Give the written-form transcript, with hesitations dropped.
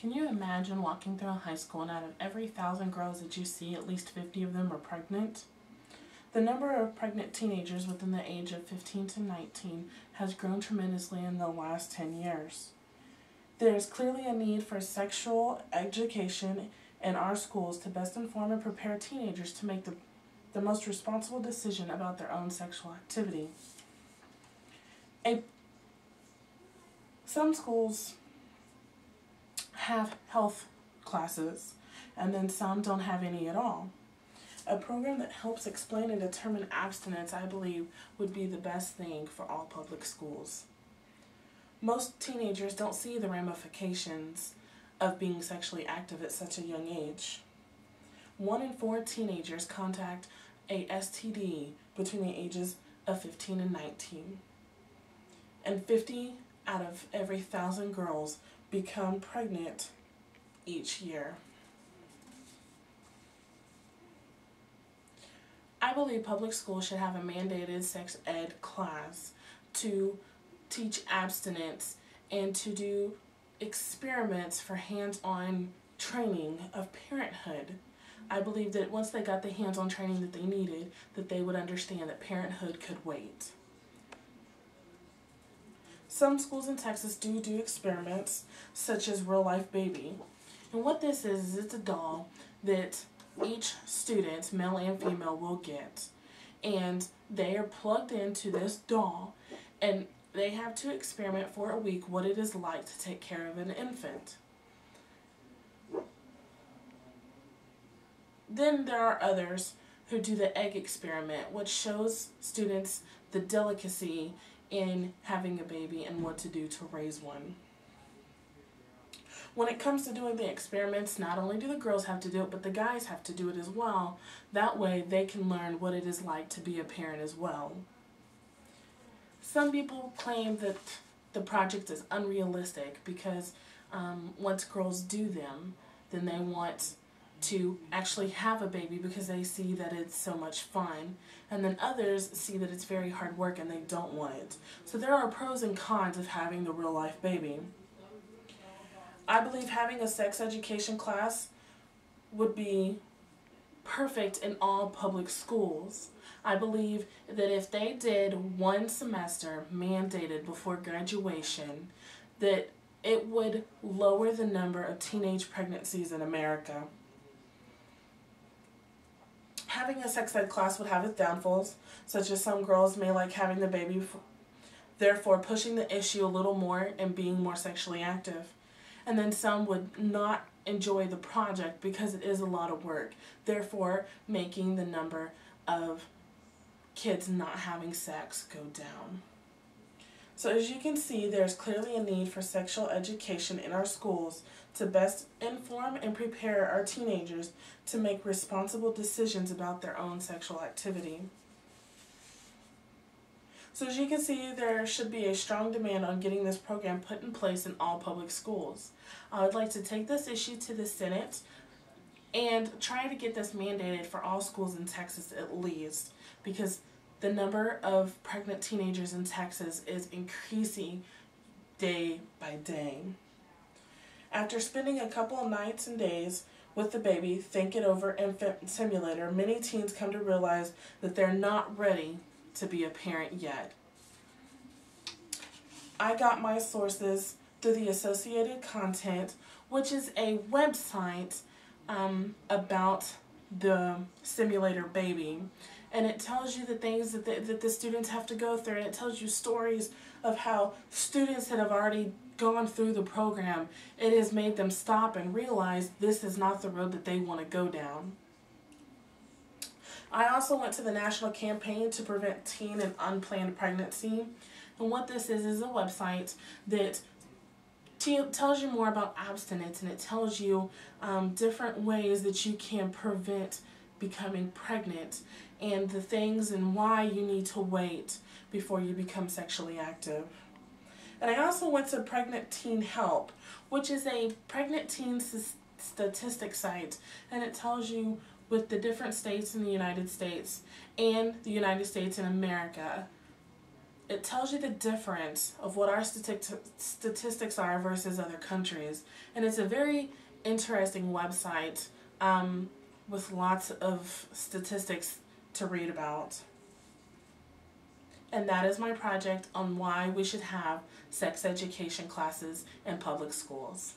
Can you imagine walking through a high school and out of every 1,000 girls that you see, at least 50 of them are pregnant? The number of pregnant teenagers within the age of 15 to 19 has grown tremendously in the last 10 years. There is clearly a need for sexual education in our schools to best inform and prepare teenagers to make the most responsible decision about their own sexual activity. Some schools have health classes, and then some don't have any at all. A program that helps explain and determine abstinence, I believe, would be the best thing for all public schools. Most teenagers don't see the ramifications of being sexually active at such a young age. 1 in 4 teenagers contact a STD between the ages of 15 and 19. And 50 out of every 1,000 girls become pregnant each year. I believe public schools should have a mandated sex ed class to teach abstinence and to do experiments for hands-on training of parenthood. I believe that once they got the hands-on training that they needed, that they would understand that parenthood could wait. Some schools in Texas do experiments, such as Real Life Baby. And what this is it's a doll that each student, male and female, will get. And they are plugged into this doll, and they have to experiment for a week what it is like to take care of an infant. Then there are others who do the egg experiment, which shows students the delicacy in having a baby and what to do to raise one. When it comes to doing the experiments, not only do the girls have to do it, but the guys have to do it as well. That way they can learn what it is like to be a parent as well. Some people claim that the project is unrealistic because once girls do them, then they want to actually have a baby because they see that it's so much fun, and then others see that it's very hard work and they don't want it. So there are pros and cons of having the real life baby. I believe having a sex education class would be perfect in all public schools. I believe that if they did one semester mandated before graduation, that it would lower the number of teenage pregnancies in America. Having a sex ed class would have its downfalls, such as some girls may like having the baby, therefore pushing the issue a little more and being more sexually active. And then some would not enjoy the project because it is a lot of work, therefore making the number of kids not having sex go down. So as you can see, there's clearly a need for sexual education in our schools to best inform and prepare our teenagers to make responsible decisions about their own sexual activity. So as you can see, there should be a strong demand on getting this program put in place in all public schools. I would like to take this issue to the Senate and try to get this mandated for all schools in Texas at least, because the number of pregnant teenagers in Texas is increasing day by day. After spending a couple of nights and days with the baby, Think It Over Infant Simulator, many teens come to realize that they're not ready to be a parent yet. I got my sources through the Associated Content, which is a website about the simulator baby. And it tells you the things that the students have to go through, and it tells you stories of how students that have already gone through the program, it has made them stop and realize this is not the road that they want to go down. I also went to the National Campaign to Prevent Teen and Unplanned Pregnancy, and what this is a website that tells you more about abstinence, and it tells you different ways that you can prevent becoming pregnant and the things and why you need to wait before you become sexually active. And I also went to Pregnant Teen Help, which is a pregnant teen statistic site, and it tells you with the different states in the United States and the United States and America It tells you the difference of what our statistics are versus other countries. And it's a very interesting website with lots of statistics to read about. And that is my project on why we should have sex education classes in public schools.